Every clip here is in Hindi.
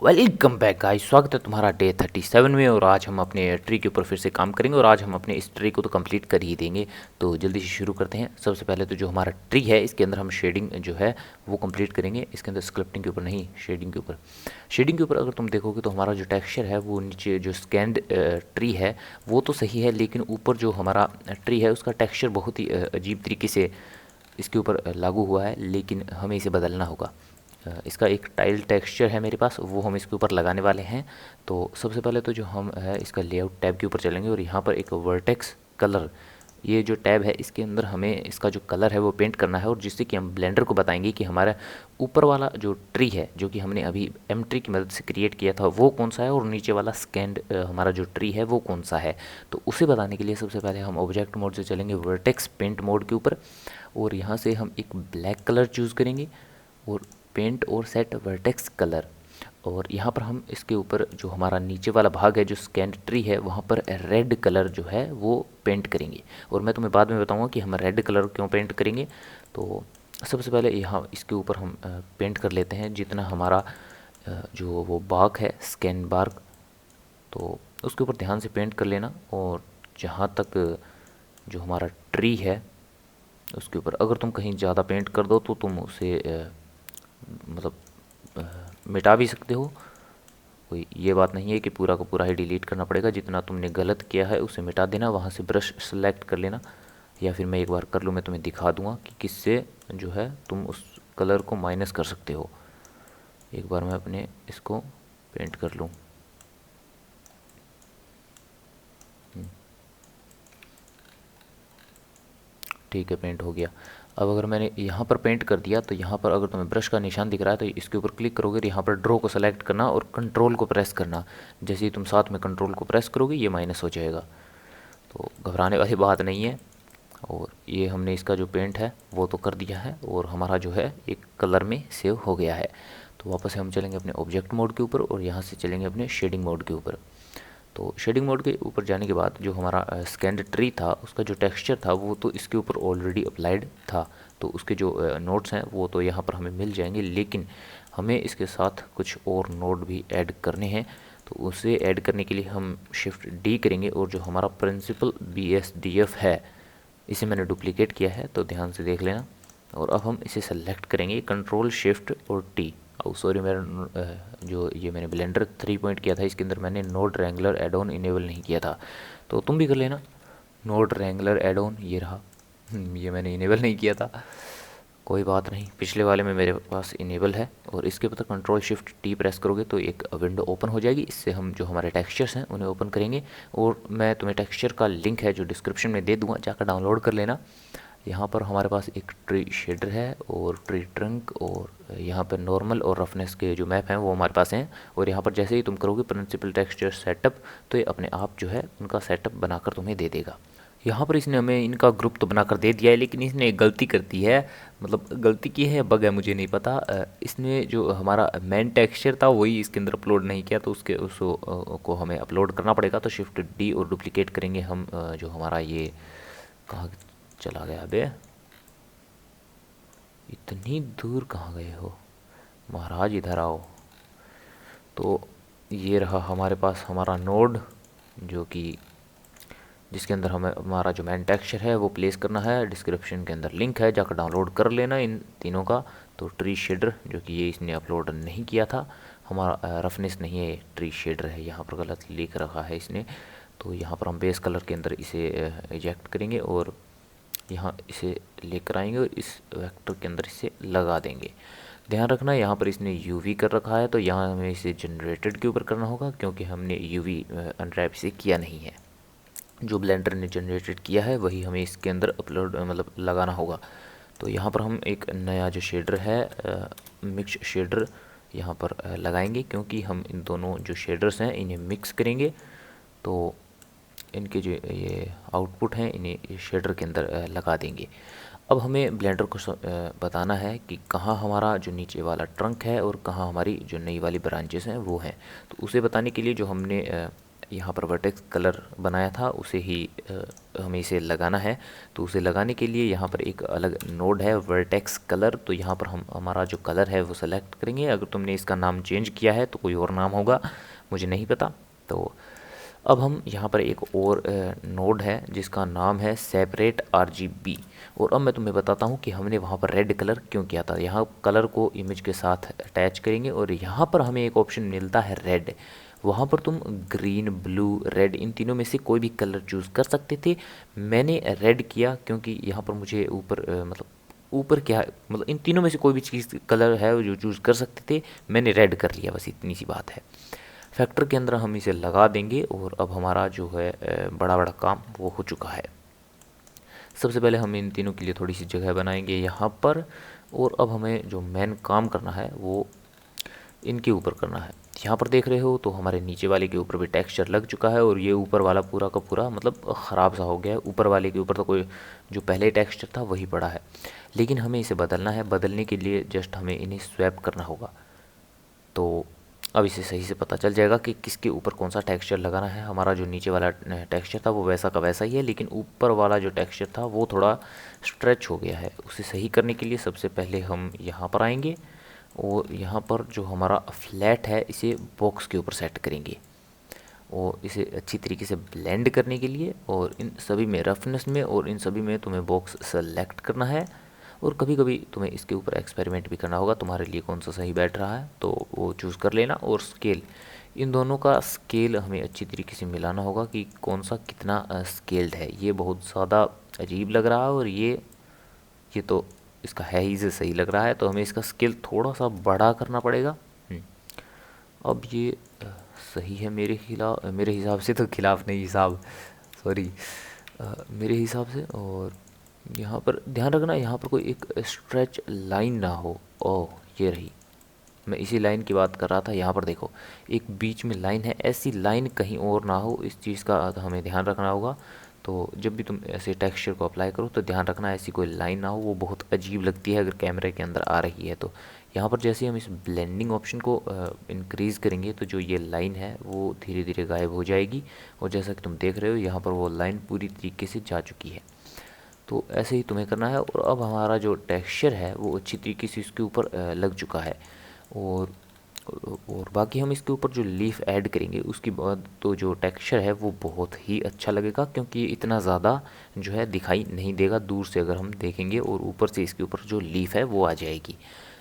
वेलकम बैक गाइस, स्वागत है तुम्हारा डे 37 में। और आज हम अपने ट्री के ऊपर फिर से काम करेंगे और आज हम अपने इस ट्री को तो कंप्लीट कर ही देंगे। तो जल्दी से शुरू करते हैं। सबसे पहले तो जो हमारा ट्री है इसके अंदर हम शेडिंग जो है वो कंप्लीट करेंगे। इसके अंदर स्क्रिप्टिंग के ऊपर नहीं, शेडिंग के ऊपर। शेडिंग के ऊपर अगर तुम देखोगे तो हमारा जो टेक्सचर है वो नीचे जो स्कैंड ट्री है वो तो सही है, लेकिन ऊपर जो हमारा ट्री है उसका टेक्सचर बहुत ही अजीब तरीके से इसके ऊपर लागू हुआ है, लेकिन हमें इसे बदलना होगा। इसका एक टाइल टेक्सचर है मेरे पास, वो हम इसके ऊपर लगाने वाले हैं। तो सबसे पहले तो जो हम है इसका लेआउट टैब के ऊपर चलेंगे और यहाँ पर एक वर्टेक्स कलर, ये जो टैब है इसके अंदर हमें इसका जो कलर है वो पेंट करना है। और जिससे कि हम ब्लेंडर को बताएंगे कि हमारा ऊपर वाला जो ट्री है जो कि हमने अभी एम ट्री की मदद से क्रिएट किया था वो कौन सा है, और नीचे वाला स्कैंड हमारा जो ट्री है वो कौन सा है। तो उसे बताने के लिए सबसे पहले हम ऑब्जेक्ट मोड से चलेंगे वर्टेक्स पेंट मोड के ऊपर, और यहाँ से हम एक ब्लैक कलर चूज़ करेंगे और पेंट और सेट वर्टेक्स कलर। और यहाँ पर हम इसके ऊपर जो हमारा नीचे वाला भाग है जो स्कैंड ट्री है वहाँ पर रेड कलर जो है वो पेंट करेंगे। और मैं तुम्हें बाद में बताऊँगा कि हम रेड कलर क्यों पेंट करेंगे। तो सबसे पहले यहाँ इसके ऊपर हम पेंट कर लेते हैं जितना हमारा जो वो बाग है स्कैन बाग, तो उसके ऊपर ध्यान से पेंट कर लेना। और जहाँ तक जो हमारा ट्री है उसके ऊपर अगर तुम कहीं ज़्यादा पेंट कर दो तो तुम उसे मतलब मिटा भी सकते हो। कोई ये बात नहीं है कि पूरा का पूरा ही डिलीट करना पड़ेगा, जितना तुमने गलत किया है उसे मिटा देना। वहाँ से ब्रश सेलेक्ट कर लेना, या फिर मैं एक बार कर लूँ, मैं तुम्हें दिखा दूँगा कि किससे जो है तुम उस कलर को माइनस कर सकते हो। एक बार मैं अपने इसको पेंट कर लूँ। ठीक है, पेंट हो गया। अब अगर मैंने यहाँ पर पेंट कर दिया तो यहाँ पर अगर तुम्हें ब्रश का निशान दिख रहा है तो इसके ऊपर क्लिक करोगे तो यहाँ पर ड्रॉ को सेलेक्ट करना और कंट्रोल को प्रेस करना। जैसे ही तुम साथ में कंट्रोल को प्रेस करोगे ये माइनस हो जाएगा, तो घबराने वाली बात नहीं है। और ये हमने इसका जो पेंट है वो तो कर दिया है और हमारा जो है एक कलर में सेव हो गया है। तो वापस से हम चलेंगे अपने ऑब्जेक्ट मोड के ऊपर और यहाँ से चलेंगे अपने शेडिंग मोड के ऊपर। तो शेडिंग मोड के ऊपर जाने के बाद जो हमारा स्कैंड ट्री था उसका जो टेक्सचर था वो तो इसके ऊपर ऑलरेडी अप्लाइड था, तो उसके जो नोट्स हैं वो तो यहाँ पर हमें मिल जाएंगे, लेकिन हमें इसके साथ कुछ और नोट भी ऐड करने हैं। तो उसे ऐड करने के लिए हम शिफ्ट डी करेंगे और जो हमारा प्रिंसिपल BSDF है इसे मैंने डुप्लीकेट किया है, तो ध्यान से देख लेना। और अब हम इसे सेलेक्ट करेंगे कंट्रोल शिफ्ट और टी। सॉरी, मेरा जो ये मैंने ब्लेंडर 3 पॉइंट किया था इसके अंदर मैंने node regular add on enable नहीं किया था, तो तुम भी कर लेना। नोड रेंगुलर एड ऑन ये रहा, ये मैंने इनेबल नहीं किया था, कोई बात नहीं, पिछले वाले में मेरे पास इनेबल है। और इसके ऊपर कंट्रोल शिफ्ट टी प्रेस करोगे तो एक विंडो ओपन हो जाएगी। इससे हम जो हमारे टेक्सचर्स हैं उन्हें ओपन करेंगे और मैं तुम्हें टेक्सचर का लिंक है जो डिस्क्रिप्शन में दे दूंगा, जाकर डाउनलोड कर लेना। यहाँ पर हमारे पास एक ट्री शेडर है और ट्री ट्रंक, और यहाँ पर नॉर्मल और रफनेस के जो मैप हैं वो हमारे पास हैं। और यहाँ पर जैसे ही तुम करोगे प्रिंसिपल टेक्सचर सेटअप तो ये अपने आप जो है उनका सेटअप बनाकर तुम्हें दे देगा। यहाँ पर इसने हमें इनका ग्रुप तो बनाकर दे दिया है, लेकिन इसने एक गलती कर दी है, मतलब गलती की है या बग है मुझे नहीं पता। इसने जो हमारा मेन टेक्सचर था वही इसके अंदर अपलोड नहीं किया, तो उसके उसको को हमें अपलोड करना पड़ेगा। तो शिफ्ट डी और डुप्लीकेट करेंगे हम जो हमारा ये कहाँ चला गया बे, इतनी दूर कहाँ गए हो महाराज, इधर आओ। तो ये रहा हमारे पास हमारा नोड जो कि जिसके अंदर हमें हमारा जो मैन टेक्सचर है वो प्लेस करना है। डिस्क्रिप्शन के अंदर लिंक है, जाकर डाउनलोड कर लेना इन तीनों का। तो ट्री शेडर जो कि ये इसने अपलोड नहीं किया था, हमारा रफनेस नहीं है, ट्री शेडर है, यहाँ पर गलत लिख रखा है इसने। तो यहाँ पर हम बेस कलर के अंदर इसे इजेक्ट करेंगे और यहाँ इसे लेकर आएंगे और इस वेक्टर के अंदर इसे लगा देंगे। ध्यान रखना यहाँ पर इसने UV कर रखा है, तो यहाँ हमें इसे जनरेटेड के ऊपर करना होगा क्योंकि हमने UV अनरैप इसे किया नहीं है। जो ब्लेंडर ने जनरेटेड किया है वही हमें इसके अंदर अपलोड मतलब लगाना होगा। तो यहाँ पर हम एक नया जो शेडर है मिक्स शेडर यहाँ पर लगाएंगे, क्योंकि हम इन दोनों जो शेडर्स हैं इन्हें मिक्स करेंगे। तो इनके जो ये आउटपुट हैं इन्हें शेडर के अंदर लगा देंगे। अब हमें ब्लेंडर को बताना है कि कहाँ हमारा जो नीचे वाला ट्रंक है और कहाँ हमारी जो नई वाली ब्रांचेस हैं वो हैं। तो उसे बताने के लिए जो हमने यहाँ पर वर्टेक्स कलर बनाया था उसे ही हमें इसे लगाना है। तो उसे लगाने के लिए यहाँ पर एक अलग नोड है वर्टेक्स कलर, तो यहाँ पर हम हमारा जो कलर है वो सेलेक्ट करेंगे। अगर तुमने इसका नाम चेंज किया है तो कोई और नाम होगा, मुझे नहीं पता। तो अब हम यहाँ पर एक और नोड है जिसका नाम है सेपरेट RGB। और अब मैं तुम्हें बताता हूँ कि हमने वहाँ पर रेड कलर क्यों किया था। यहाँ कलर को इमेज के साथ अटैच करेंगे और यहाँ पर हमें एक ऑप्शन मिलता है रेड। वहाँ पर तुम ग्रीन, ब्लू, रेड इन तीनों में से कोई भी कलर चूज़ कर सकते थे। मैंने रेड किया क्योंकि यहाँ पर मुझे ऊपर मतलब ऊपर क्या मतलब इन तीनों में से कोई भी चीज़ कलर है जो चूज़ कर सकते थे, मैंने रेड कर लिया, बस इतनी सी बात है। फैक्टर के अंदर हम इसे लगा देंगे और अब हमारा जो है बड़ा बड़ा काम वो हो चुका है। सबसे पहले हम इन तीनों के लिए थोड़ी सी जगह बनाएंगे यहाँ पर, और अब हमें जो मेन काम करना है वो इनके ऊपर करना है। यहाँ पर देख रहे हो तो हमारे नीचे वाले के ऊपर भी टेक्सचर लग चुका है और ये ऊपर वाला पूरा का पूरा मतलब ख़राब सा हो गया है। ऊपर वाले के ऊपर तो कोई जो पहले टेक्सचर था वही पड़ा है, लेकिन हमें इसे बदलना है। बदलने के लिए जस्ट हमें इन्हें स्वैप करना होगा। तो अब इसे सही से पता चल जाएगा कि किसके ऊपर कौन सा टेक्सचर लगाना है। हमारा जो नीचे वाला टेक्सचर था वो वैसा का वैसा ही है, लेकिन ऊपर वाला जो टेक्सचर था वो थोड़ा स्ट्रेच हो गया है। उसे सही करने के लिए सबसे पहले हम यहाँ पर आएंगे और यहाँ पर जो हमारा फ्लैट है इसे बॉक्स के ऊपर सेट करेंगे और इसे अच्छी तरीके से ब्लेंड करने के लिए, और इन सभी में रफनेस में और इन सभी में तुम्हें बॉक्स सेलेक्ट करना है। और कभी कभी तुम्हें इसके ऊपर एक्सपेरिमेंट भी करना होगा, तुम्हारे लिए कौन सा सही बैठ रहा है तो वो चूज़ कर लेना। और स्केल, इन दोनों का स्केल हमें अच्छी तरीके से मिलाना होगा कि कौन सा कितना स्केल्ड है। ये बहुत ज़्यादा अजीब लग रहा है और ये तो इसका है ही से सही लग रहा है, तो हमें इसका स्केल थोड़ा सा बड़ा करना पड़ेगा। अब ये सही है मेरे हिसाब से, तो खिलाफ नहीं हिसाब, सॉरी, मेरे हिसाब से। और यहाँ पर ध्यान रखना, यहाँ पर कोई एक स्ट्रेच लाइन ना हो। ओह, ये रही, मैं इसी लाइन की बात कर रहा था। यहाँ पर देखो एक बीच में लाइन है, ऐसी लाइन कहीं और ना हो, इस चीज़ का हमें ध्यान रखना होगा। तो जब भी तुम ऐसे टेक्सचर को अप्लाई करो तो ध्यान रखना ऐसी कोई लाइन ना हो, वो बहुत अजीब लगती है अगर कैमरे के अंदर आ रही है। तो यहाँ पर जैसे हम इस ब्लेंडिंग ऑप्शन को इंक्रीज़ करेंगे तो जो ये लाइन है वो धीरे धीरे गायब हो जाएगी, और जैसा कि तुम देख रहे हो यहाँ पर वो लाइन पूरी तरीके से जा चुकी है। तो ऐसे ही तुम्हें करना है। और अब हमारा जो टेक्सचर है वो अच्छी तरीके से इसके ऊपर लग चुका है। और बाकी हम इसके ऊपर जो लीफ ऐड करेंगे उसके बाद तो जो टेक्सचर है वो बहुत ही अच्छा लगेगा, क्योंकि ये इतना ज़्यादा जो है दिखाई नहीं देगा दूर से अगर हम देखेंगे, और ऊपर से इसके ऊपर जो लीफ है वो आ जाएगी।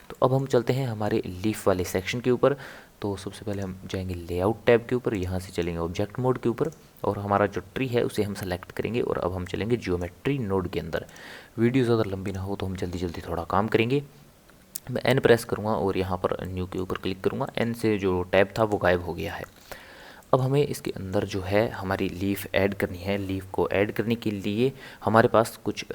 तो अब हम चलते हैं हमारे लीफ वाले सेक्शन के ऊपर। तो सबसे पहले हम जाएंगे लेआउट टैब के ऊपर, यहाँ से चलेंगे ऑब्जेक्ट मोड के ऊपर, और हमारा जो ट्री है उसे हम सेलेक्ट करेंगे। और अब हम चलेंगे ज्योमेट्री नोड के अंदर। वीडियो ज़्यादा लंबी ना हो तो हम जल्दी जल्दी थोड़ा काम करेंगे। मैं एन प्रेस करूँगा और यहाँ पर न्यू के ऊपर क्लिक करूँगा। एन से जो टैब था वो गायब हो गया है। अब हमें इसके अंदर जो है हमारी लीफ ऐड करनी है। लीफ को ऐड करने के लिए हमारे पास कुछ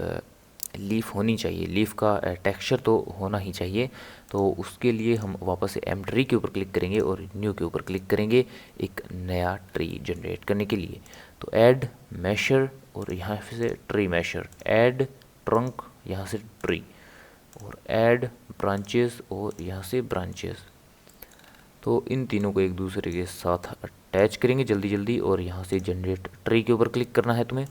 लीफ होनी चाहिए, लीफ का टेक्सचर तो होना ही चाहिए। तो उसके लिए हम वापस से एम ट्री के ऊपर क्लिक करेंगे और न्यू के ऊपर क्लिक करेंगे एक नया ट्री जनरेट करने के लिए। तो ऐड मैशर और यहाँ से ट्री मैशर, ऐड ट्रंक यहाँ से ट्री, और ऐड ब्रांचेस और यहाँ से ब्रांचेस। तो इन तीनों को एक दूसरे के साथ अटैच करेंगे जल्दी जल्दी, और यहाँ से जनरेट ट्री के ऊपर क्लिक करना है तुम्हें।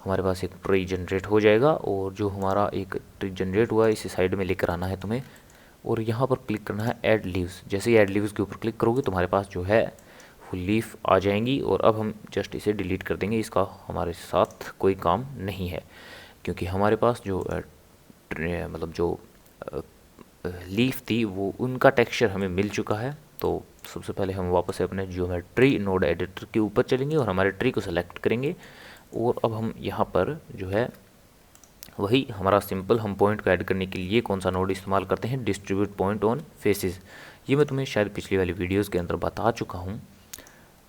हमारे पास एक ट्री जनरेट हो जाएगा, और जो हमारा एक ट्री जनरेट हुआ है इसे साइड में लेकर आना है तुम्हें, और यहाँ पर क्लिक करना है ऐड लीव्स। जैसे ही ऐड लीव्स के ऊपर क्लिक करोगे तुम्हारे पास जो है फुल लीफ आ जाएंगी। और अब हम जस्ट इसे डिलीट कर देंगे, इसका हमारे साथ कोई काम नहीं है, क्योंकि हमारे पास जो मतलब जो लीफ थी वो उनका टेक्सचर हमें मिल चुका है। तो सबसे पहले हम वापस से अपने ज्योमेट्री नोड एडिटर के ऊपर चलेंगे और हमारे ट्री को सेलेक्ट करेंगे। और अब हम यहाँ पर जो है वही हमारा सिंपल, हम पॉइंट को ऐड करने के लिए कौन सा नोड इस्तेमाल करते हैं, डिस्ट्रीब्यूट पॉइंट ऑन फेसेस। ये मैं तुम्हें शायद पिछली वाली वीडियोज़ के अंदर बता चुका हूँ,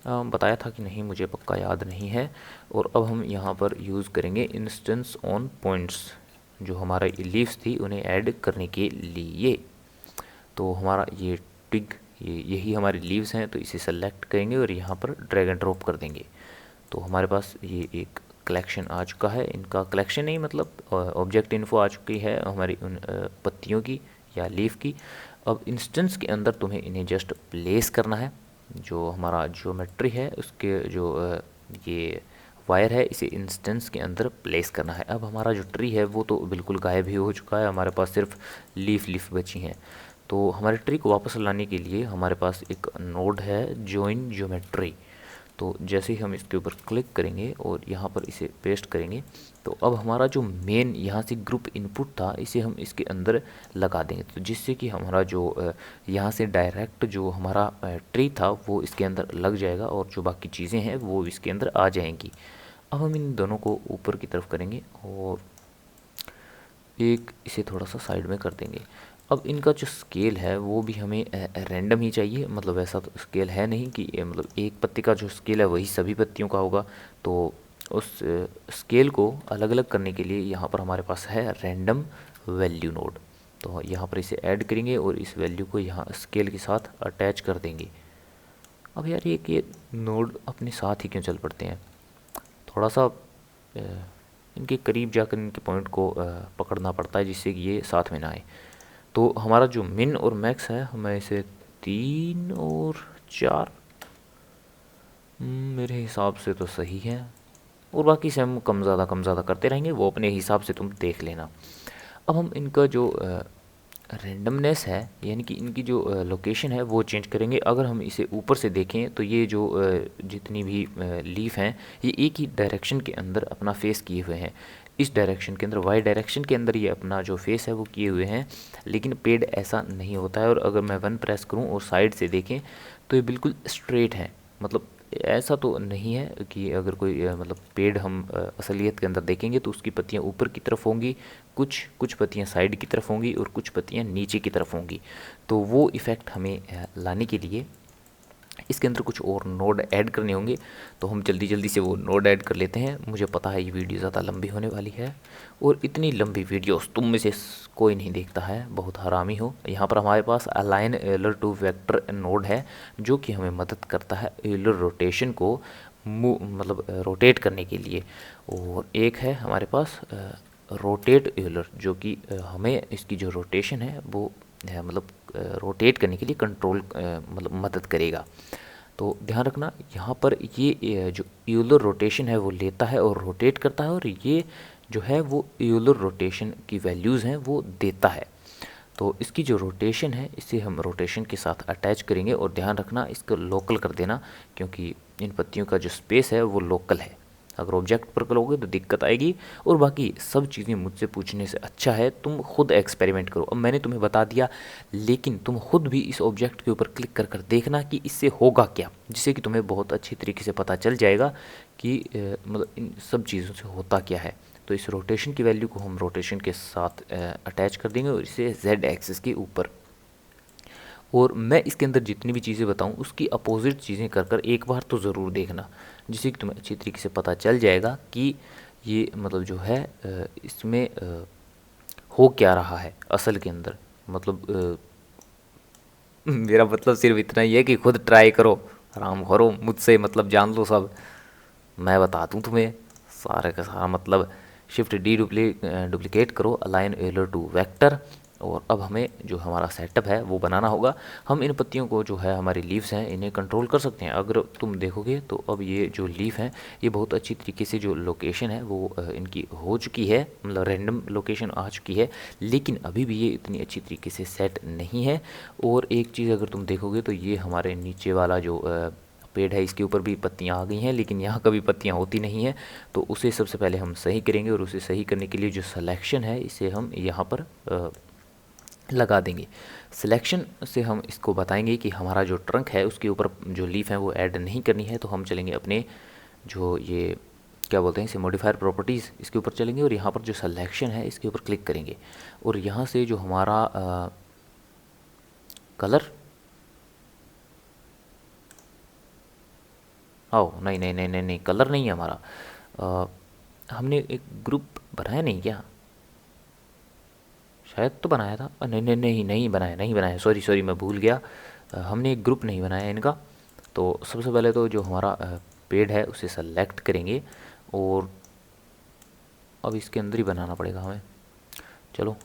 बताया था कि नहीं मुझे पक्का याद नहीं है। और अब हम यहाँ पर यूज़ करेंगे इंस्टेंस ऑन पॉइंट्स, जो हमारा लीव्स थी उन्हें ऐड करने के लिए। तो हमारा ये टिग यही हमारी लीव्स हैं, तो इसे सेलेक्ट करेंगे और यहाँ पर ड्रैग एंड ड्रॉप कर देंगे। तो हमारे पास ये एक कलेक्शन आ चुका है, इनका कलेक्शन नहीं मतलब ऑब्जेक्ट इन्फो आ चुकी है हमारी उन पत्तियों की या लीफ की। अब इंस्टेंस के अंदर तुम्हें इन्हें जस्ट प्लेस करना है। जो हमारा ज्योमेट्री है उसके जो ये वायर है इसे इंस्टेंस के अंदर प्लेस करना है। अब हमारा जो ट्री है वो तो बिल्कुल गायब ही हो चुका है, हमारे पास सिर्फ लीफ बची हैं। तो हमारे ट्री को वापस लाने के लिए हमारे पास एक नोड है जॉइन ज्योमेट्री। तो जैसे ही हम इसके ऊपर क्लिक करेंगे और यहाँ पर इसे पेस्ट करेंगे तो अब हमारा जो मेन यहाँ से ग्रुप इनपुट था इसे हम इसके अंदर लगा देंगे, तो जिससे कि हमारा जो यहाँ से डायरेक्ट जो हमारा ट्री था वो इसके अंदर लग जाएगा और जो बाकी चीज़ें हैं वो इसके अंदर आ जाएंगी। अब हम इन दोनों को ऊपर की तरफ करेंगे और एक इसे थोड़ा सा साइड में कर देंगे। अब इनका जो स्केल है वो भी हमें रैंडम ही चाहिए, मतलब ऐसा तो स्केल है नहीं कि मतलब एक पत्ती का जो स्केल है वही सभी पत्तियों का होगा। तो उस स्केल को अलग अलग करने के लिए यहाँ पर हमारे पास है रैंडम वैल्यू नोड। तो यहाँ पर इसे ऐड करेंगे और इस वैल्यू को यहाँ स्केल के साथ अटैच कर देंगे। अब यार ये नोड अपने साथ ही क्यों चल पड़ते हैं, थोड़ा सा इनके करीब जाकर इनके पॉइंट को पकड़ना पड़ता है जिससे कि ये साथ में ना आए। तो हमारा जो मिन और मैक्स है हमें इसे 3 और 4 मेरे हिसाब से तो सही है, और बाकी से हम कम ज़्यादा करते रहेंगे, वो अपने हिसाब से तुम देख लेना। अब हम इनका जो रैंडमनेस है यानी कि इनकी जो लोकेशन है वो चेंज करेंगे। अगर हम इसे ऊपर से देखें तो ये जो जितनी भी लीफ हैं ये एक ही डायरेक्शन के अंदर अपना फेस किए हुए हैं। इस डायरेक्शन के अंदर वाई डायरेक्शन के अंदर ये अपना जो फेस है वो किए हुए हैं, लेकिन पेड़ ऐसा नहीं होता है। और अगर मैं 1 प्रेस करूं और साइड से देखें तो ये बिल्कुल स्ट्रेट है, मतलब ऐसा तो नहीं है कि अगर कोई मतलब पेड़ हम असलियत के अंदर देखेंगे तो उसकी पत्तियां ऊपर की तरफ होंगी, कुछ पत्तियां साइड की तरफ होंगी और कुछ पत्तियां नीचे की तरफ होंगी। तो वो इफ़ेक्ट हमें लाने के लिए इसके अंदर कुछ और नोड ऐड करने होंगे। तो हम जल्दी से वो नोड ऐड कर लेते हैं। मुझे पता है ये वीडियो ज़्यादा लंबी होने वाली है और इतनी लंबी वीडियोस तुम में से कोई नहीं देखता है, बहुत हरामी हो। यहाँ पर हमारे पास अलाइन एलर टू वेक्टर नोड है जो कि हमें मदद करता है एलर रोटेशन को मतलब रोटेट करने के लिए। और एक है हमारे पास रोटेट एलर जो कि हमें इसकी जो रोटेशन है वो मतलब रोटेट करने के लिए कंट्रोल मतलब मदद करेगा। तो ध्यान रखना यहाँ पर ये जो यूलर रोटेशन है वो लेता है और रोटेट करता है, और ये जो है वो यूलर रोटेशन की वैल्यूज़ हैं वो देता है। तो इसकी जो रोटेशन है इसे हम रोटेशन के साथ अटैच करेंगे, और ध्यान रखना इसको लोकल कर देना क्योंकि इन पत्तियों का जो स्पेस है वो लोकल है। अगर ऑब्जेक्ट पर करोगे तो दिक्कत आएगी, और बाकी सब चीज़ें मुझसे पूछने से अच्छा है तुम खुद एक्सपेरिमेंट करो। अब मैंने तुम्हें बता दिया, लेकिन तुम खुद भी इस ऑब्जेक्ट के ऊपर क्लिक कर देखना कि इससे होगा क्या, जिससे कि तुम्हें बहुत अच्छी तरीके से पता चल जाएगा कि मतलब इन सब चीज़ों से होता क्या है। तो इस रोटेशन की वैल्यू को हम रोटेशन के साथ अटैच कर देंगे और इसे जेड एक्सिस के ऊपर। और मैं इसके अंदर जितनी भी चीज़ें बताऊं उसकी अपोजिट चीज़ें कर एक बार तो ज़रूर देखना, जिससे कि तुम्हें अच्छी तरीके से पता चल जाएगा कि ये मतलब जो है इसमें हो क्या रहा है असल के अंदर। मतलब मेरा मतलब सिर्फ इतना ही है कि खुद ट्राई करो, आराम करो, मुझसे मतलब जान लो सब, मैं बता दूं तुम्हें सारा का सारा। मतलब शिफ्ट डी डुप्लीकेट करो, अलाइन एलर टू वेक्टर, और अब हमें जो हमारा सेटअप है वो बनाना होगा। हम इन पत्तियों को जो है हमारी लीव्स हैं इन्हें कंट्रोल कर सकते हैं। अगर तुम देखोगे तो अब ये जो लीफ हैं ये बहुत अच्छी तरीके से जो लोकेशन है वो इनकी हो चुकी है, मतलब रैंडम लोकेशन आ चुकी है, लेकिन अभी भी ये इतनी अच्छी तरीके से सेट नहीं है। और एक चीज़ अगर तुम देखोगे तो ये हमारे नीचे वाला जो पेड़ है इसके ऊपर भी पत्तियां आ गई हैं, लेकिन यहाँ कभी पत्तियां होती नहीं हैं। तो उसे सबसे पहले हम सही करेंगे, और उसे सही करने के लिए जो सिलेक्शन है इसे हम यहाँ पर लगा देंगे। सिलेक्शन से हम इसको बताएंगे कि हमारा जो ट्रंक है उसके ऊपर जो लीफ है वो ऐड नहीं करनी है। तो हम चलेंगे अपने जो ये क्या बोलते हैं इसे मॉडिफायर प्रॉपर्टीज़, इसके ऊपर चलेंगे और यहाँ पर जो सिलेक्शन है इसके ऊपर क्लिक करेंगे, और यहाँ से जो हमारा कलर आओ नहीं, कलर नहीं है हमारा। हमने एक ग्रुप बनाया नहीं क्या, शायद तो बनाया था। नहीं बनाया, सॉरी मैं भूल गया। हमने एक ग्रुप नहीं बनाया इनका। तो सबसे पहले तो जो हमारा पेड़ है उसे सेलेक्ट करेंगे, और अब इसके अंदर ही बनाना पड़ेगा हमें। चलो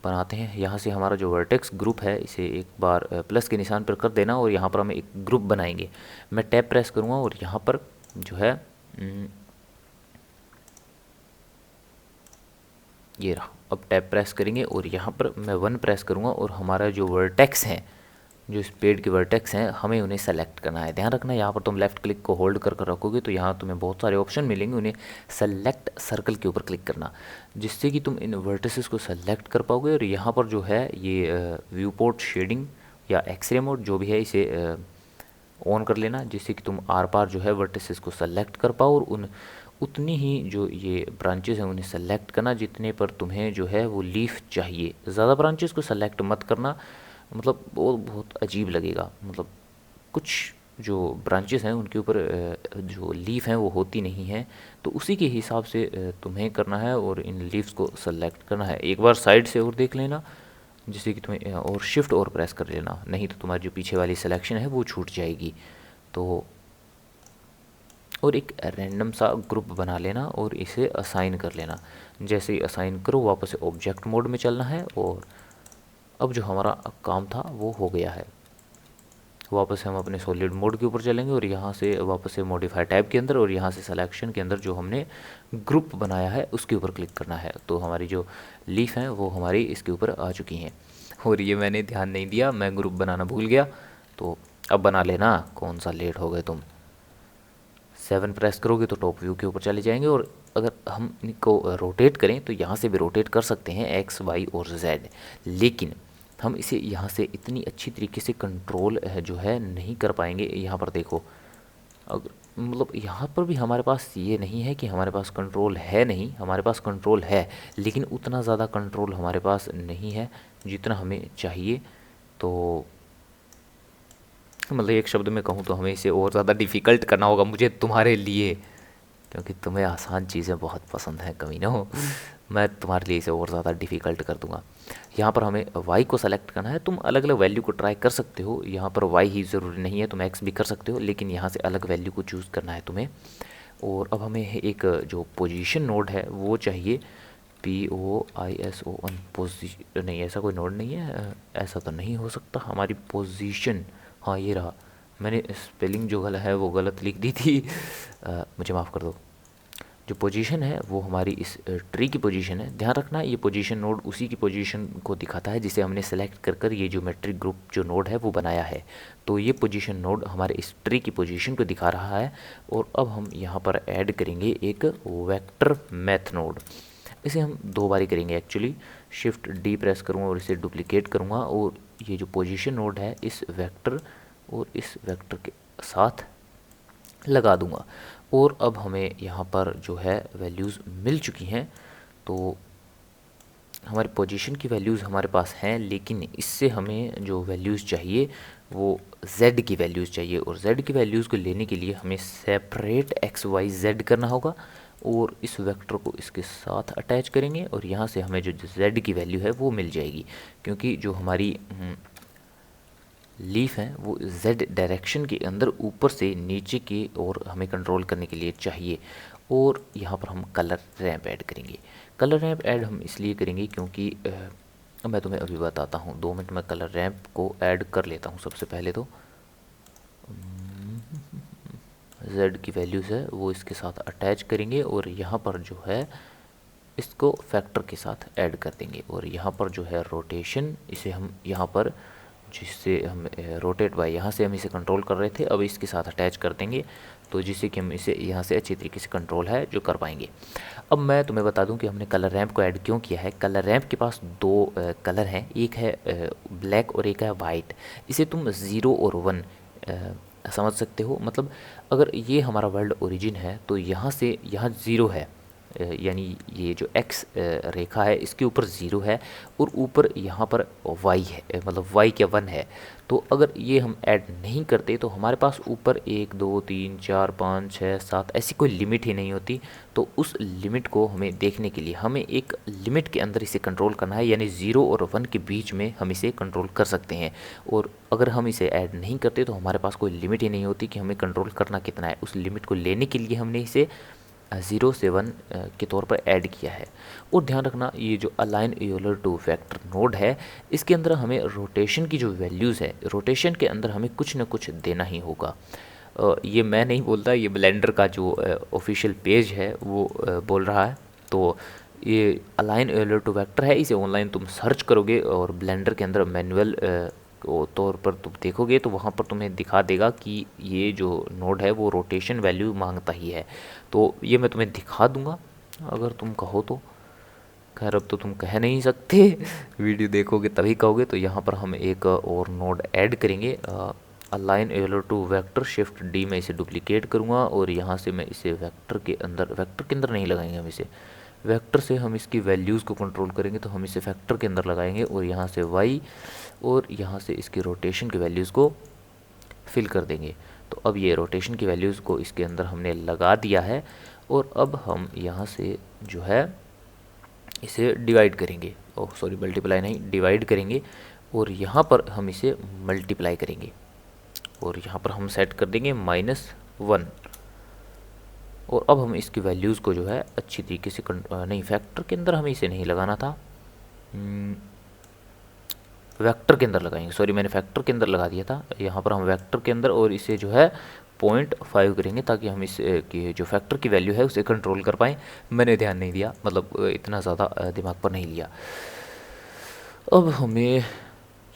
बनाते हैं। यहाँ से हमारा जो वर्टेक्स ग्रुप है इसे एक बार प्लस के निशान पर कर देना और यहाँ पर हम एक ग्रुप बनाएंगे। मैं टैब प्रेस करूँगा और यहाँ पर जो है ये रहा। अब टैब प्रेस करेंगे और यहाँ पर मैं 1 प्रेस करूँगा और हमारा जो वर्टेक्स हैं, जो इस पेड़ के वर्टेक्स हैं, हमें उन्हें सेलेक्ट करना है। ध्यान रखना यहाँ पर तुम लेफ़्ट क्लिक को होल्ड कर रखोगे तो यहाँ तुम्हें बहुत सारे ऑप्शन मिलेंगे, उन्हें सेलेक्ट सर्कल के ऊपर क्लिक करना, जिससे कि तुम इन वर्टिसेस को सेलेक्ट कर पाओगे। और यहाँ पर जो है ये व्यू पोर्ट शेडिंग या एक्सरे मोड जो भी है इसे ऑन कर लेना, जिससे कि तुम आर पार जो है वर्टिसेस को सेलेक्ट कर पाओ और उतनी ही जो ये ब्रांचेस हैं उन्हें सेलेक्ट करना जितने पर तुम्हें जो है वो लीफ चाहिए। ज़्यादा ब्रांचेस को सेलेक्ट मत करना, मतलब वो बहुत अजीब लगेगा। मतलब कुछ जो ब्रांचेस हैं उनके ऊपर जो लीफ हैं वो होती नहीं हैं, तो उसी के हिसाब से तुम्हें करना है और इन लीव्स को सेलेक्ट करना है। एक बार साइड से और देख लेना, जिससे कि तुम्हें और शिफ्ट और प्रेस कर लेना, नहीं तो तुम्हारी जो पीछे वाली सिलेक्शन है वो छूट जाएगी। तो और एक रैंडम सा ग्रुप बना लेना और इसे असाइन कर लेना। जैसे ही असाइन करो वापस से ऑब्जेक्ट मोड में चलना है और अब जो हमारा काम था वो हो गया है। वापस हम अपने सॉलिड मोड के ऊपर चलेंगे और यहाँ से वापस से मॉडिफाई टैब के अंदर और यहाँ से सिलेक्शन के अंदर जो हमने ग्रुप बनाया है उसके ऊपर क्लिक करना है। तो हमारी जो लीफ हैं वो हमारी इसके ऊपर आ चुकी हैं। और ये मैंने ध्यान नहीं दिया, मैं ग्रुप बनाना भूल गया, तो अब बना लेना। कौन सा लेट हो गए तुम। 7 प्रेस करोगे तो टॉप व्यू के ऊपर चले जाएंगे और अगर हम इनको रोटेट करें तो यहाँ से भी रोटेट कर सकते हैं एक्स, वाई और जेड, लेकिन हम इसे यहाँ से इतनी अच्छी तरीके से कंट्रोल जो है नहीं कर पाएंगे। यहाँ पर देखो, अगर मतलब यहाँ पर भी हमारे पास ये नहीं है कि हमारे पास कंट्रोल है नहीं, हमारे पास कंट्रोल है, लेकिन उतना ज़्यादा कंट्रोल हमारे पास नहीं है जितना हमें चाहिए। तो मतलब एक शब्द में कहूँ तो हमें इसे और ज़्यादा डिफ़िकल्ट करना होगा मुझे तुम्हारे लिए, क्योंकि तुम्हें आसान चीज़ें बहुत पसंद हैं कमीनों। मैं तुम्हारे लिए इसे और ज़्यादा डिफ़िकल्ट कर दूंगा। यहाँ पर हमें y को सेलेक्ट करना है। तुम अलग अलग वैल्यू को ट्राई कर सकते हो, यहाँ पर y ही ज़रूरी नहीं है, तुम x भी कर सकते हो, लेकिन यहाँ से अलग वैल्यू को चूज़ करना है तुम्हें। और अब हमें एक जो पोजीशन नोड है वो चाहिए, POISON पोजीशन, नहीं ऐसा कोई नोड नहीं है, ऐसा तो नहीं हो सकता। हमारी पोजीशन, हाँ ये रहा, मैंने स्पेलिंग जो गलत है वो गलत लिख दी थी, मुझे माफ़ कर दो। जो पोजीशन है वो हमारी इस ट्री की पोजीशन है। ध्यान रखना ये पोजीशन नोड उसी की पोजीशन को दिखाता है जिसे हमने सेलेक्ट कर कर ये ज्योमेट्रिक ग्रुप जो नोड है वो बनाया है। तो ये पोजीशन नोड हमारे इस ट्री की पोजीशन को दिखा रहा है। और अब हम यहाँ पर ऐड करेंगे एक वेक्टर मैथ नोड। इसे हम 2 बारी करेंगे एक्चुअली। शिफ्ट डी प्रेस करूँगा और इसे डुप्लीकेट करूँगा और ये जो पोजीशन नोड है इस वेक्टर और इस वेक्टर के साथ लगा दूंगा। और अब हमें यहाँ पर जो है वैल्यूज़ मिल चुकी हैं। तो हमारी पोजीशन की वैल्यूज़ हमारे पास हैं, लेकिन इससे हमें जो वैल्यूज़ चाहिए वो z की वैल्यूज़ चाहिए। और z की वैल्यूज़ को लेने के लिए हमें सेपरेट x y z करना होगा और इस वेक्टर को इसके साथ अटैच करेंगे और यहाँ से हमें जो z की वैल्यू है वो मिल जाएगी, क्योंकि जो हमारी लीफ है वो z डायरेक्शन के अंदर ऊपर से नीचे की ओर हमें कंट्रोल करने के लिए चाहिए। और यहाँ पर हम कलर रैंप ऐड करेंगे। कलर रैंप ऐड हम इसलिए करेंगे क्योंकि मैं तुम्हें अभी बताता हूँ, 2 मिनट में कलर रैंप को ऐड कर लेता हूँ। सबसे पहले तो z की वैल्यूज़ है वो इसके साथ अटैच करेंगे और यहाँ पर जो है इसको फैक्टर के साथ ऐड कर देंगे। और यहाँ पर जो है रोटेशन, इसे हम यहाँ पर जिससे हम रोटेट बाय यहाँ से हम इसे कंट्रोल कर रहे थे, अब इसके साथ अटैच कर देंगे, तो जिससे कि हम इसे यहाँ से अच्छी तरीके से कंट्रोल है जो कर पाएंगे। अब मैं तुम्हें बता दूं कि हमने कलर रैंप को ऐड क्यों किया है। कलर रैंप के पास 2 कलर हैं, एक है ब्लैक और एक है वाइट। इसे तुम 0 और 1 समझ सकते हो। मतलब अगर ये हमारा वर्ल्ड ओरिजिन है तो यहाँ से यहाँ 0 है, यानी ये जो x रेखा है इसके ऊपर 0 है और ऊपर यहाँ पर y है, मतलब y क्या 1 है। तो अगर ये हम ऐड नहीं करते तो हमारे पास ऊपर 1 2 3 4 5 6 7 ऐसी कोई लिमिट ही नहीं होती। तो उस लिमिट को हमें देखने के लिए हमें एक लिमिट के अंदर इसे कंट्रोल करना है, यानी 0 और 1 के बीच में हम इसे कंट्रोल कर सकते हैं। और अगर हम इसे ऐड नहीं करते तो हमारे पास कोई लिमिट ही नहीं होती कि हमें कंट्रोल करना कितना है। उस लिमिट को लेने के लिए हमने इसे 0 से 1 के तौर पर ऐड किया है। और ध्यान रखना, ये जो align Euler to vector node है, इसके अंदर हमें रोटेशन की जो वैल्यूज़ है, रोटेशन के अंदर हमें कुछ ना कुछ देना ही होगा। ये मैं नहीं बोलता, ये ब्लेंडर का जो ऑफिशियल पेज है वो बोल रहा है। तो ये अलाइन यूलर टू वेक्टर है, इसे ऑनलाइन तुम सर्च करोगे और ब्लेंडर के अंदर मैनुअल तौर पर तुम देखोगे तो वहाँ पर तुम्हें दिखा देगा कि ये जो नोड है वो रोटेशन वैल्यू मांगता ही है। तो ये मैं तुम्हें दिखा दूंगा अगर तुम कहो तो। खैर अब तो तुम कह नहीं सकते वीडियो देखोगे तभी कहोगे। तो यहाँ पर हम एक और नोड ऐड करेंगे, align Euler to vector, shift D में इसे डुप्लीकेट करूँगा और यहाँ से मैं इसे वेक्टर के अंदर नहीं लगाएंगे हम इसे, वेक्टर से हम इसकी वैल्यूज़ को कंट्रोल करेंगे तो हम इसे फैक्टर के अंदर लगाएंगे और यहाँ से y और यहाँ से इसकी रोटेशन की वैल्यूज़ को फिल कर देंगे। तो अब ये रोटेशन की वैल्यूज़ को इसके अंदर हमने लगा दिया है और अब हम यहाँ से जो है इसे डिवाइड करेंगे, ओह सॉरी मल्टीप्लाई नहीं, डिवाइड करेंगे और यहाँ पर हम इसे मल्टीप्लाई करेंगे और यहाँ पर हम सेट कर देंगे -1। और अब हम इसकी वैल्यूज़ को जो है अच्छी तरीके से नहीं, फैक्टर के अंदर हमें इसे नहीं लगाना था, वेक्टर के अंदर लगाएंगे, सॉरी मैंने फैक्टर के अंदर लगा दिया था। यहाँ पर हम वेक्टर के अंदर और इसे जो है 0.5 करेंगे ताकि हम इस की जो फैक्टर की वैल्यू है उसे कंट्रोल कर पाएँ। मैंने ध्यान नहीं दिया, मतलब इतना ज़्यादा दिमाग पर नहीं लिया। अब हमें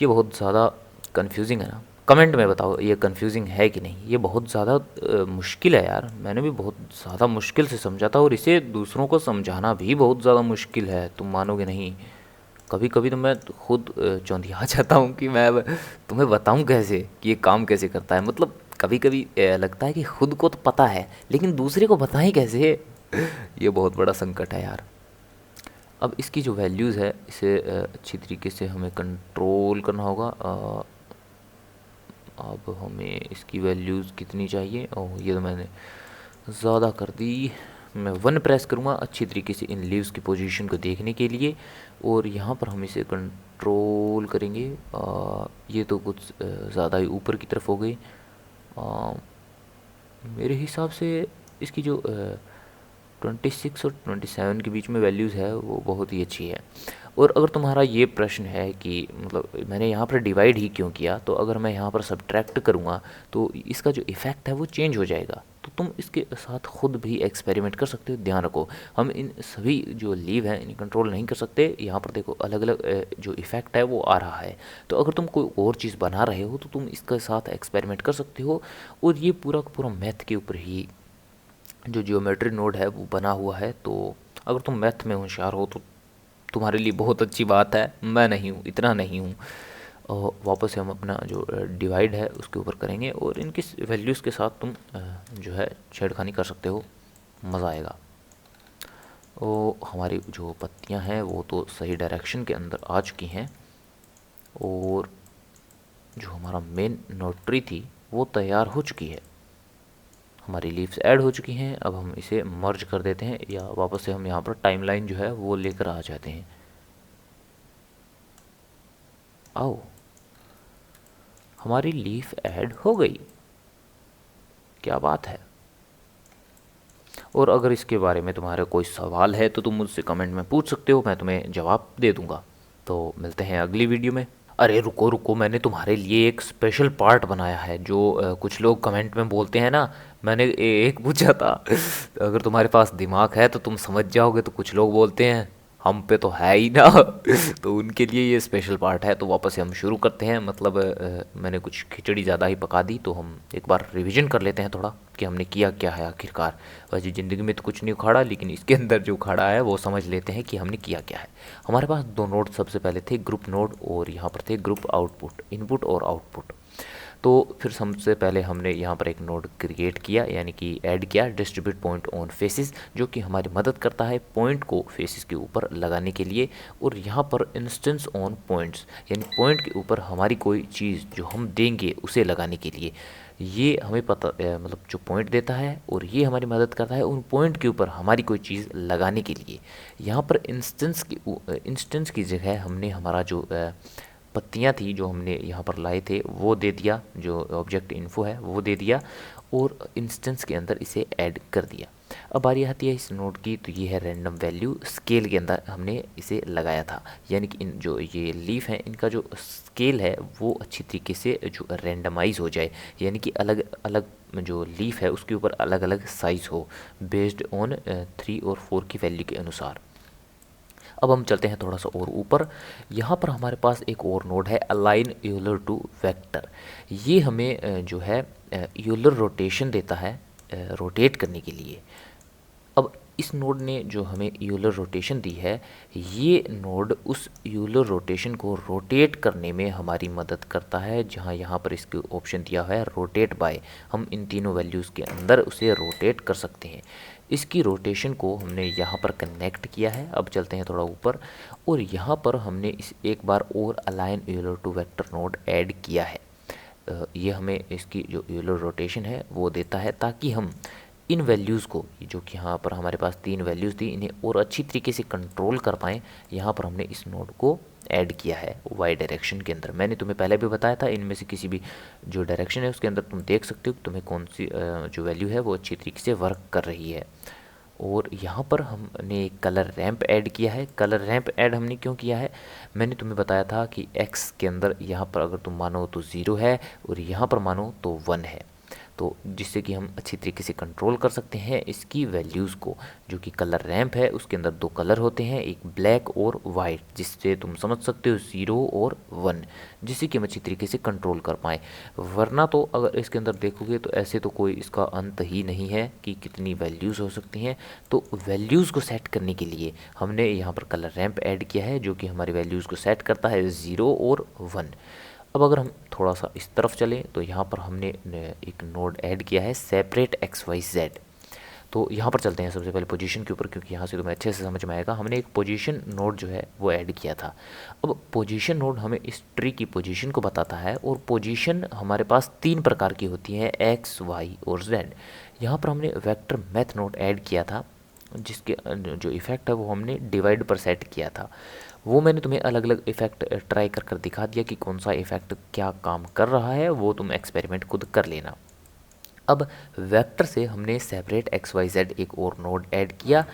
ये बहुत ज़्यादा कन्फ्यूजिंग है ना, कमेंट में बताओ ये कन्फ्यूजिंग है कि नहीं। ये बहुत ज़्यादा मुश्किल है यार, मैंने भी बहुत ज़्यादा मुश्किल से समझा था और इसे दूसरों को समझाना भी बहुत ज़्यादा मुश्किल है, तुम मानोगे नहीं। कभी कभी तो मैं खुद चौंधिया जाता हूँ कि मैं तुम्हें बताऊँ कैसे कि ये काम कैसे करता है। मतलब कभी कभी लगता है कि खुद को तो पता है लेकिन दूसरे को बताएं कैसे ये बहुत बड़ा संकट है यार। अब इसकी जो वैल्यूज़ है इसे अच्छी तरीके से हमें कंट्रोल करना होगा। अब हमें इसकी वैल्यूज़ कितनी चाहिए, ओह ये तो मैंने ज़्यादा कर दी। मैं 1 प्रेस करूँगा अच्छी तरीके से इन लीव्स की पोजीशन को देखने के लिए और यहाँ पर हम इसे कंट्रोल करेंगे। ये तो कुछ ज़्यादा ही ऊपर की तरफ हो गई। मेरे हिसाब से इसकी जो 26 और 27 के बीच में वैल्यूज़ है वो बहुत ही अच्छी है। और अगर तुम्हारा ये प्रश्न है कि मतलब मैंने यहाँ पर डिवाइड ही क्यों किया, तो अगर मैं यहाँ पर सब्ट्रैक्ट करूँगा तो इसका जो इफ़ेक्ट है वो चेंज हो जाएगा। तो तुम इसके साथ खुद भी एक्सपेरिमेंट कर सकते हो। ध्यान रखो हम इन सभी जो लीव हैं इन्हें कंट्रोल नहीं कर सकते। यहाँ पर देखो अलग अलग जो इफ़ेक्ट है वो आ रहा है। तो अगर तुम कोई और चीज़ बना रहे हो तो तुम इसके साथ एक्सपेरिमेंट कर सकते हो। और ये पूरा का पूरा मैथ के ऊपर ही जो जियोमेट्री नोड है वो बना हुआ है। तो अगर तुम मैथ में होशियार हो तो तुम्हारे लिए बहुत अच्छी बात है, मैं नहीं हूँ, इतना नहीं हूँ। और वापस से हम अपना जो डिवाइड है उसके ऊपर करेंगे और इनकी वैल्यूज़ के साथ तुम जो है छेड़खानी कर सकते हो, मज़ा आएगा। और हमारी जो पत्तियाँ हैं वो तो सही डायरेक्शन के अंदर आ चुकी हैं और जो हमारा मेन नोड ट्री थी वो तैयार हो चुकी है, हमारी लीव्स ऐड हो चुकी हैं। अब हम इसे मर्ज कर देते हैं या वापस से हम यहाँ पर टाइमलाइन जो है वो लेकर आ जाते हैं। आओ हमारी लीफ ऐड हो गई, क्या बात है। और अगर इसके बारे में तुम्हारा कोई सवाल है तो तुम मुझसे कमेंट में पूछ सकते हो, मैं तुम्हें जवाब दे दूंगा। तो मिलते हैं अगली वीडियो में। अरे रुको रुको, मैंने तुम्हारे लिए एक स्पेशल पार्ट बनाया है जो कुछ लोग कमेंट में बोलते हैं ना। मैंने एक पूछा था अगर तुम्हारे पास दिमाग है तो तुम समझ जाओगे। तो कुछ लोग बोलते हैं हम पे तो है ही ना तो उनके लिए ये स्पेशल पार्ट है। तो वापस से हम शुरू करते हैं। मतलब मैंने कुछ खिचड़ी ज़्यादा ही पका दी तो हम एक बार रिवीजन कर लेते हैं थोड़ा कि हमने किया क्या है आखिरकार। वैसे ज़िंदगी में तो कुछ नहीं उखाड़ा लेकिन इसके अंदर जो उखाड़ा है वो समझ लेते हैं कि हमने किया क्या है। हमारे पास दो नोड सबसे पहले थे, ग्रुप नोड और यहाँ पर थे ग्रुप आउटपुट, इनपुट और आउटपुट। तो फिर सबसे पहले हमने यहाँ पर एक नोड क्रिएट किया यानी कि ऐड किया डिस्ट्रीब्यूट पॉइंट ऑन फेसेस, जो कि हमारी मदद करता है पॉइंट को फेसेस के ऊपर लगाने के लिए। और यहाँ पर इंस्टेंस ऑन पॉइंट्स यानी पॉइंट के ऊपर हमारी कोई चीज़ जो हम देंगे उसे लगाने के लिए। ये हमें पता मतलब जो पॉइंट देता है और ये हमारी मदद करता है उन पॉइंट के ऊपर हमारी कोई चीज़ लगाने के लिए। यहाँ पर इंस्टेंस की जगह हमने हमारा जो पत्तियाँ थी जो हमने यहाँ पर लाए थे वो दे दिया, जो ऑब्जेक्ट इन्फो है वो दे दिया, और इंस्टेंस के अंदर इसे ऐड कर दिया। अब बारी आती है इस नोड की, तो ये है रैंडम वैल्यू स्केल के अंदर हमने इसे लगाया था, यानी कि इन जो ये लीफ हैं इनका जो स्केल है वो अच्छी तरीके से जो रैंडमाइज हो जाए, यानी कि अलग अलग जो लीफ है उसके ऊपर अलग अलग साइज़ हो बेस्ड ऑन 3 और 4 की वैल्यू के अनुसार। अब हम चलते हैं थोड़ा सा और ऊपर, यहाँ पर हमारे पास एक और नोड है अलाइन यूलर टू वेक्टर। ये हमें जो है यूलर रोटेशन देता है रोटेट करने के लिए। अब इस नोड ने जो हमें यूलर रोटेशन दी है, ये नोड उस यूलर रोटेशन को रोटेट करने में हमारी मदद करता है, जहाँ यहाँ पर इसके ऑप्शन दिया हुआ है रोटेट बाय। हम इन तीनों वैल्यूज़ के अंदर उसे रोटेट कर सकते हैं। इसकी रोटेशन को हमने यहाँ पर कनेक्ट किया है। अब चलते हैं थोड़ा ऊपर, और यहाँ पर हमने इस एक बार और align Euler to vector node add किया है। ये हमें इसकी जो यूलर रोटेशन है वो देता है, ताकि हम इन वैल्यूज़ को, जो कि यहाँ पर हमारे पास 3 वैल्यूज़ थी, इन्हें और अच्छी तरीके से कंट्रोल कर पाएँ। यहाँ पर हमने इस नोड को ऐड किया है वाई डायरेक्शन के अंदर। मैंने तुम्हें पहले भी बताया था, इनमें से किसी भी जो डायरेक्शन है उसके अंदर तुम देख सकते हो कि तुम्हें कौन सी जो वैल्यू है वो अच्छी तरीके से वर्क कर रही है। और यहाँ पर हमने एक कलर रैंप ऐड किया है। कलर रैंप ऐड हमने क्यों किया है, मैंने तुम्हें बताया था कि x के अंदर यहाँ पर अगर तुम मानो तो 0 है और यहाँ पर मानो तो 1 है, तो जिससे कि हम अच्छी तरीके से कंट्रोल कर सकते हैं इसकी वैल्यूज़ को। जो कि कलर रैंप है उसके अंदर 2 कलर होते हैं, एक ब्लैक और वाइट, जिससे तुम समझ सकते हो 0 और 1, जिससे कि हम अच्छी तरीके से कंट्रोल कर पाएँ। वरना तो अगर इसके अंदर देखोगे तो ऐसे तो कोई इसका अंत ही नहीं है कि कितनी वैल्यूज़ हो सकती हैं। तो वैल्यूज़ को सेट करने के लिए हमने यहाँ पर कलर रैंप ऐड किया है, जो कि हमारी वैल्यूज़ को सेट करता है 0 और 1। अब अगर हम थोड़ा सा इस तरफ चलें तो यहाँ पर हमने एक नोड ऐड किया है सेपरेट एक्स वाई जेड। तो यहाँ पर चलते हैं सबसे पहले पोजीशन के ऊपर, क्योंकि यहाँ से तुम्हें अच्छे से समझ में आएगा। हमने एक पोजीशन नोड जो है वो ऐड किया था। अब पोजीशन नोड हमें इस ट्री की पोजीशन को बताता है, और पोजीशन हमारे पास 3 प्रकार की होती है, एक्स वाई और जेड। यहाँ पर हमने वेक्टर मैथ नोड ऐड किया था, जिसके जो इफ़ेक्ट है वो हमने डिवाइड पर सेट किया था। वो मैंने तुम्हें अलग अलग इफ़ेक्ट ट्राई कर कर दिखा दिया कि कौन सा इफ़ेक्ट क्या काम कर रहा है, वो तुम एक्सपेरिमेंट खुद कर लेना। अब वेक्टर से हमने सेपरेट एक्स वाई जेड एक और नोड ऐड किया,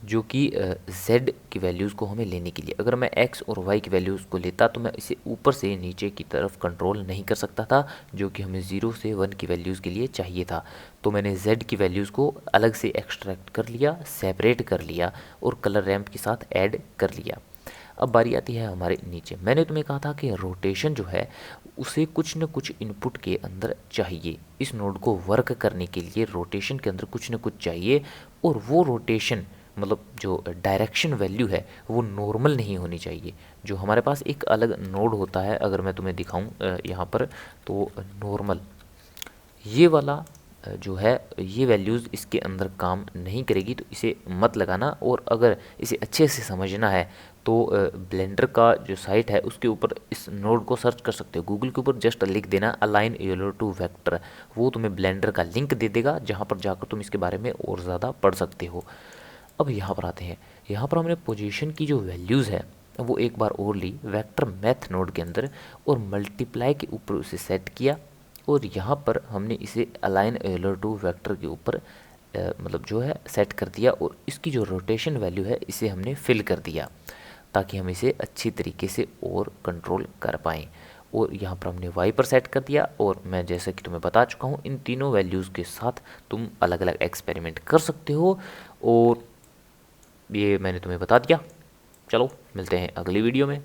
जो कि z की वैल्यूज़ को हमें लेने के लिए, अगर मैं x और y की वैल्यूज़ को लेता तो मैं इसे ऊपर से नीचे की तरफ कंट्रोल नहीं कर सकता था, जो कि हमें 0 से 1 की वैल्यूज़ के लिए चाहिए था। तो मैंने z की वैल्यूज़ को अलग से एक्सट्रैक्ट कर लिया, सेपरेट कर लिया और कलर रैंप के साथ ऐड कर लिया। अब बारी आती है हमारे नीचे। मैंने तुम्हें कहा था कि रोटेशन जो है उसे कुछ न कुछ इनपुट के अंदर चाहिए। इस नोड को वर्क करने के लिए रोटेशन के अंदर कुछ न कुछ चाहिए, और वो रोटेशन मतलब जो डायरेक्शन वैल्यू है वो नॉर्मल नहीं होनी चाहिए। जो हमारे पास एक अलग नोड होता है, अगर मैं तुम्हें दिखाऊं यहाँ पर, तो नॉर्मल ये वाला जो है ये वैल्यूज़ इसके अंदर काम नहीं करेगी, तो इसे मत लगाना। और अगर इसे अच्छे से समझना है तो ब्लेंडर का जो साइट है उसके ऊपर इस नोड को सर्च कर सकते हो। गूगल के ऊपर जस्ट लिख देना अलाइन यूलर टू वेक्टर, वो तुम्हें ब्लेंडर का लिंक दे देगा, जहाँ पर जाकर तुम इसके बारे में और ज़्यादा पढ़ सकते हो। अब यहाँ पर आते हैं, यहाँ पर हमने पोजीशन की जो वैल्यूज़ है वो एक बार और ली वेक्टर मैथ नोड के अंदर, और मल्टीप्लाई के ऊपर उसे सेट किया, और यहाँ पर हमने इसे अलाइन यूलर टू वेक्टर के ऊपर मतलब जो है सेट कर दिया, और इसकी जो रोटेशन वैल्यू है इसे हमने फिल कर दिया, ताकि हम इसे अच्छी तरीके से और कंट्रोल कर पाएँ। और यहाँ पर हमने y पर सेट कर दिया, और मैं जैसा कि तुम्हें बता चुका हूँ इन तीनों वैल्यूज़ के साथ तुम अलग अलग एक्सपेरिमेंट कर सकते हो, और ये मैंने तुम्हें बता दिया। चलो मिलते हैं अगली वीडियो में।